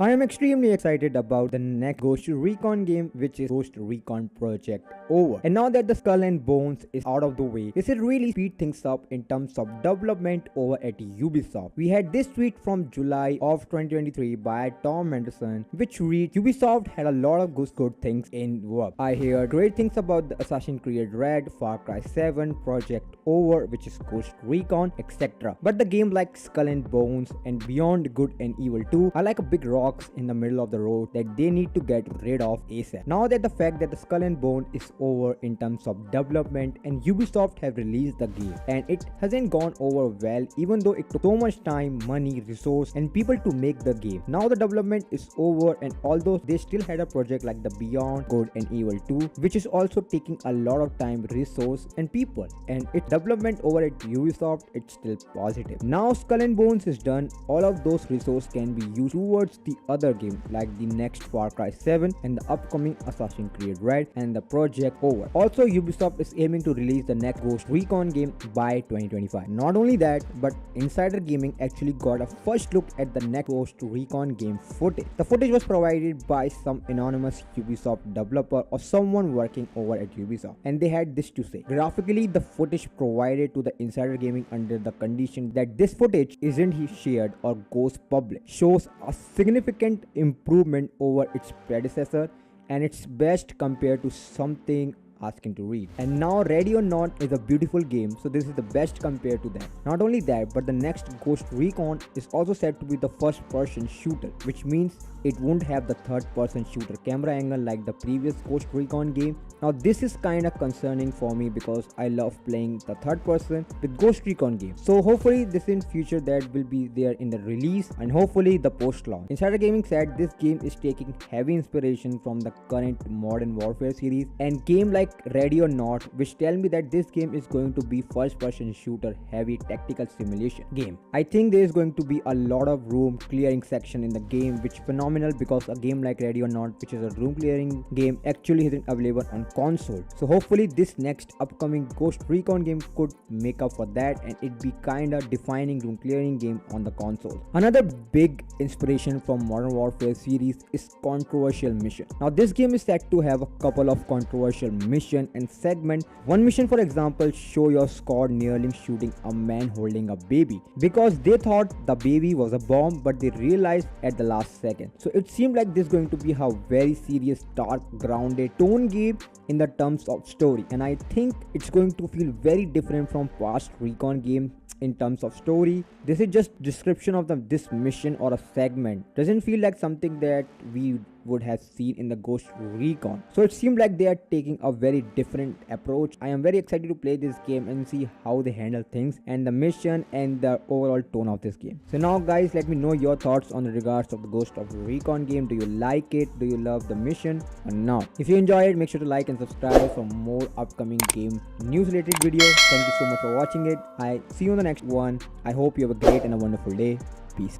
I am extremely excited about the next Ghost Recon game, which is Ghost Recon Project Over. And now that the Skull and Bones is out of the way, this will really speed things up in terms of development over at Ubisoft. We had this tweet from July of 2023 by Tom Henderson, which reads, Ubisoft had a lot of good things in work. I hear great things about the Assassin's Creed Red, Far Cry 7, Project Over, which is Ghost Recon, etc. But the game like Skull and Bones and Beyond Good and Evil 2 are like a big rocks in the middle of the road that they need to get rid of ASAP. Now that the fact that the Skull and Bone is over in terms of development and Ubisoft have released the game, and it hasn't gone over well even though it took so much time, money, resource and people to make the game. Now the development is over, and although they still had a project like the Beyond Good and Evil 2 which is also taking a lot of time, resource and people, and its development over at Ubisoft, it's still positive. Now Skull and Bones is done, all of those resources can be used towards the other game like the next Far Cry 7 and the upcoming Assassin's Creed Red and the Project Over. Also Ubisoft is aiming to release the next Ghost Recon game by 2025. Not only that, but Insider Gaming actually got a first look at the next Ghost Recon game footage. The footage was provided by some anonymous Ubisoft developer or someone working over at Ubisoft, and they had this to say. Graphically, the footage provided to the Insider Gaming under the condition that this footage isn't shared or goes public shows a significant improvement over its predecessor, and it's best compared to something asking to read. And now Ready or Not is a beautiful game, so this is the best compared to that. Not only that, but the next Ghost Recon is also said to be the first person shooter, which means it won't have the third person shooter camera angle like the previous Ghost Recon game. Now this is kinda concerning for me because I love playing the third person with Ghost Recon games. So hopefully this in future that will be there in the release and hopefully the post launch. Insider Gaming said this game is taking heavy inspiration from the current Modern Warfare series and game like Ready or Not, which tell me that this game is going to be first person shooter heavy tactical simulation game. I think there is going to be a lot of room clearing section in the game, which phenomenal because a game like Ready or Not, which is a room clearing game, actually isn't available on console. So hopefully this next upcoming Ghost Recon game could make up for that and it be kinda defining room clearing game on the console. Another big inspiration from Modern Warfare series is controversial mission. Now this game is said to have a couple of controversial mission and segment. One mission, for example, show your squad nearly shooting a man holding a baby because they thought the baby was a bomb, but they realized at the last second. So it seemed like this is going to be a very serious, dark, grounded tone game in the terms of story, and I think it's going to feel very different from past Recon game in terms of story. This is just description of this mission or a segment. Doesn't feel like something that we would have seen in the Ghost Recon. So it seemed like they are taking a very different approach. I am very excited to play this game and see how they handle things and the mission and the overall tone of this game. So now guys, let me know your thoughts on the regards of the Ghost of Recon game. Do you like it? Do you love the mission or not? If you enjoy it, make sure to like and subscribe for more upcoming game news related videos. Thank you so much for watching it. I see you on the next one. I hope you have a great and a wonderful day. Peace.